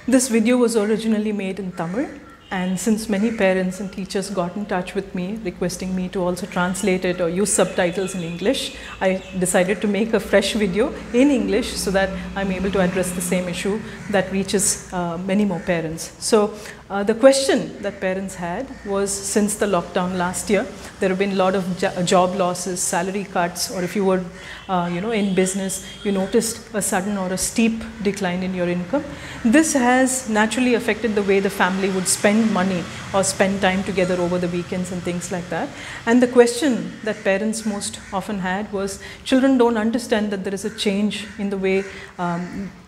This video was originally made in Tamil, and since many parents and teachers got in touch with me requesting me to also translate it or use subtitles in English, I decided to make a fresh video in English so that I'm able to address the same issue that reaches many more parents. So the question that parents had was, since the lockdown last year, there have been a lot of job losses, salary cuts, or if you were in business, you noticed a sudden or a steep decline in your income. This has naturally affected the way the family would spend money or spend time together over the weekends and things like that. And the question that parents most often had was, children don't understand that there is a change in the way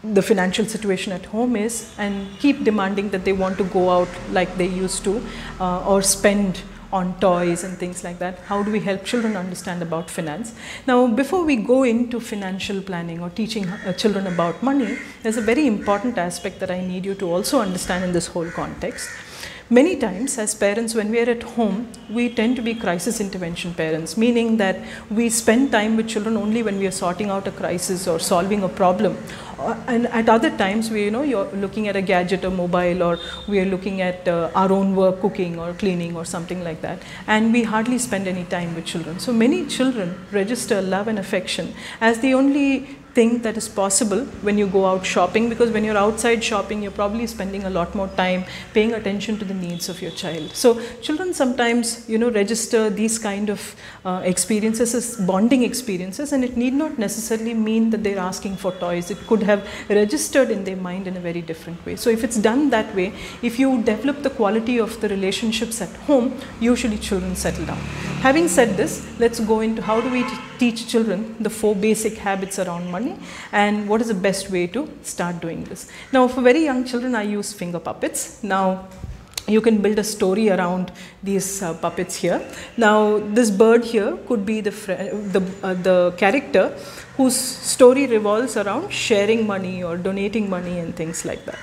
the financial situation at home is, and keep demanding that they want to go out like they used to or spend on toys and things like that. How do we help children understand about finance? Now, before we go into financial planning or teaching children about money, there's a very important aspect that I need you to also understand in this whole context. Many times as parents, when we are at home, we tend to be crisis intervention parents, meaning that we spend time with children only when we are sorting out a crisis or solving a problem. And at other times, you're looking at a gadget or mobile, or we are looking at our own work, cooking or cleaning or something like that. And we hardly spend any time with children. So many children register love and affection as the only thing that is possible when you go out shopping, because when you're outside shopping, you're probably spending a lot more time paying attention to the needs of your child. So children sometimes, register these kind of experiences as bonding experiences, and it need not necessarily mean that they're asking for toys. It could have registered in their mind in a very different way. So if it's done that way, if you develop the quality of the relationships at home, usually children settle down. Having said this, let's go into how do we teach children the 4 basic habits around money, and what is the best way to start doing this. Now, for very young children, I use finger puppets. Now, you can build a story around these puppets here. Now, this bird here could be the character whose story revolves around sharing money or donating money and things like that.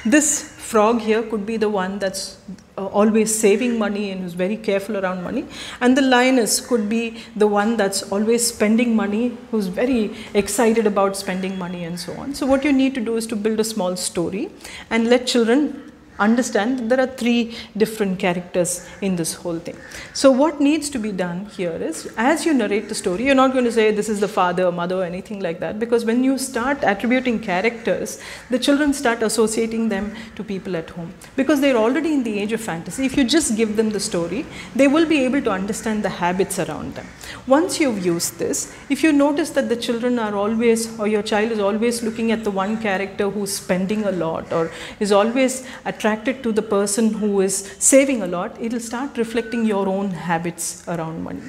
This frog here could be the one that's always saving money and who's very careful around money. And the lioness could be the one that's always spending money, who's very excited about spending money and so on. So what you need to do is to build a small story and let children understand that there are 3 different characters in this whole thing. So what needs to be done here is, as you narrate the story, you're not going to say this is the father, mother, or anything like that, because when you start attributing characters, the children start associating them to people at home, because they're already in the age of fantasy. If you just give them the story, they will be able to understand the habits around them. Once you've used this, if you notice that the children are always, or your child is always looking at the one character who's spending a lot, or is always attracted to the person who is saving a lot, it will start reflecting your own habits around money.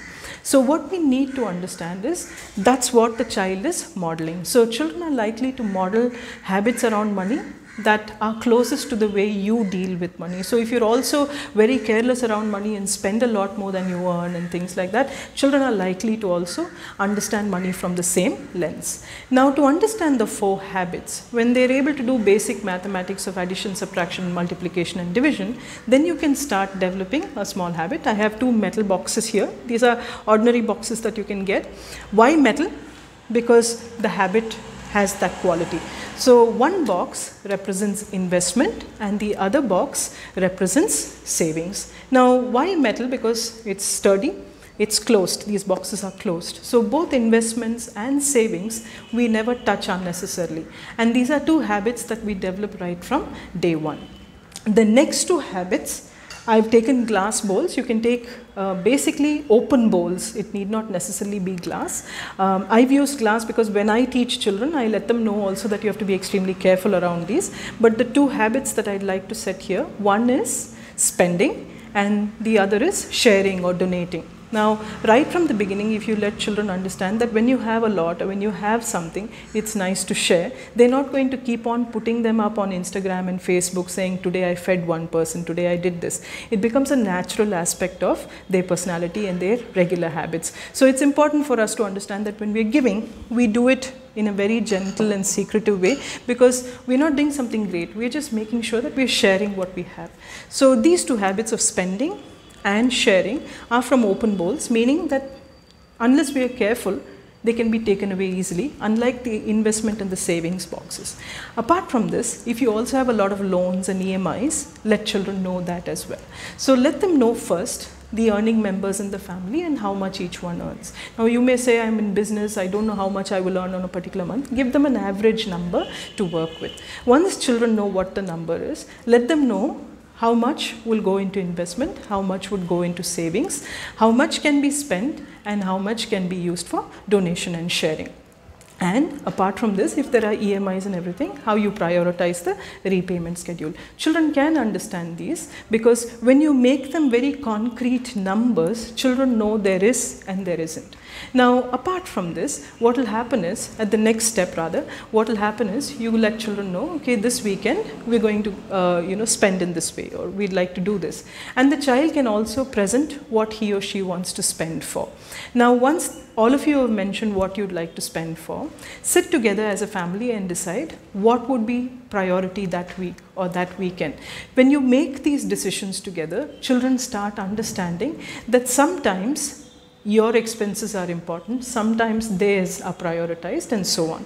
So what we need to understand is, that's what the child is modeling. So children are likely to model habits around money that are closest to the way you deal with money. So if you're also very careless around money and spend a lot more than you earn and things like that, children are likely to also understand money from the same lens. Now, to understand the 4 habits, when they're able to do basic mathematics of addition, subtraction, multiplication and division, then you can start developing a small habit. I have 2 metal boxes here. These are ordinary boxes that you can get. Why metal? Because the habit has that quality. So one box represents investment and the other box represents savings. Now, why metal? Because it's sturdy, it's closed, these boxes are closed. So both investments and savings we never touch unnecessarily, and these are 2 habits that we develop right from day 1. The next 2 habits, I've taken glass bowls. You can take basically open bowls. It need not necessarily be glass. I've used glass because when I teach children, I let them know also that you have to be extremely careful around these. But the 2 habits that I'd like to set here, one is spending and the other is sharing or donating. Now, right from the beginning, if you let children understand that when you have a lot or when you have something, it's nice to share, they're not going to keep on putting them up on Instagram and Facebook saying, today I fed one person, today I did this. It becomes a natural aspect of their personality and their regular habits. So it's important for us to understand that when we're giving, we do it in a very gentle and secretive way, because we're not doing something great. We're just making sure that we're sharing what we have. So these 2 habits of spending and sharing are from open bowls, meaning that unless we are careful, they can be taken away easily, unlike the investment and the savings boxes. Apart from this, if you also have a lot of loans and EMIs, let children know that as well. So let them know first the earning members in the family and how much each one earns. Now you may say, I'm in business, I don't know how much I will earn on a particular month. Give them an average number to work with. Once children know what the number is, let them know how much will go into investment, how much would go into savings, how much can be spent, and how much can be used for donation and sharing. And apart from this, if there are EMIs and everything, how you prioritize the repayment schedule. Children can understand these, because when you make them very concrete numbers, children know there is and there isn't. Now, apart from this, what will happen is, at the next step rather, what will happen is, you will let children know, okay, this weekend we're going to spend in this way, or we'd like to do this. And the child can also present what he or she wants to spend for. Now, once all of you have mentioned what you'd like to spend for, sit together as a family and decide what would be priority that week or that weekend. When you make these decisions together, children start understanding that sometimes your expenses are important, sometimes theirs are prioritized, and so on.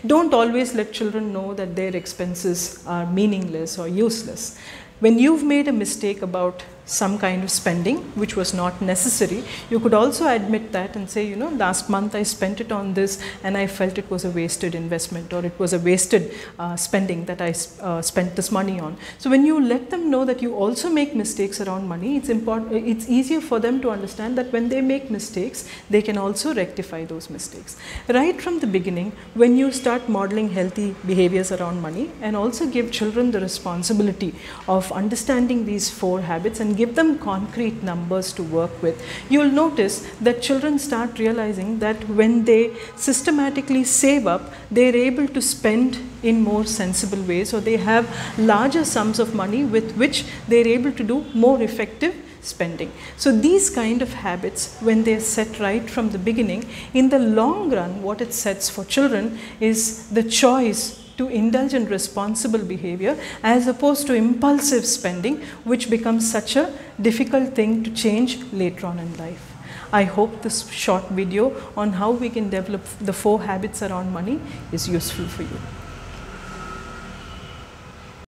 Don't always let children know that their expenses are meaningless or useless. When you've made a mistake about some kind of spending which was not necessary, you could also admit that and say, last month I spent it on this and I felt it was a wasted investment, or it was a wasted spending that I spent this money on. So when you let them know that you also make mistakes around money, it's easier for them to understand that when they make mistakes, they can also rectify those mistakes. Right from the beginning, when you start modeling healthy behaviors around money, and also give children the responsibility of understanding these 4 habits and give them concrete numbers to work with, you'll notice that children start realizing that when they systematically save up, they're able to spend in more sensible ways, or they have larger sums of money with which they're able to do more effective spending. So these kind of habits, when they're set right from the beginning, in the long run, what it sets for children is the choice to indulge in responsible behavior as opposed to impulsive spending, which becomes such a difficult thing to change later on in life. I hope this short video on how we can develop the 4 habits around money is useful for you.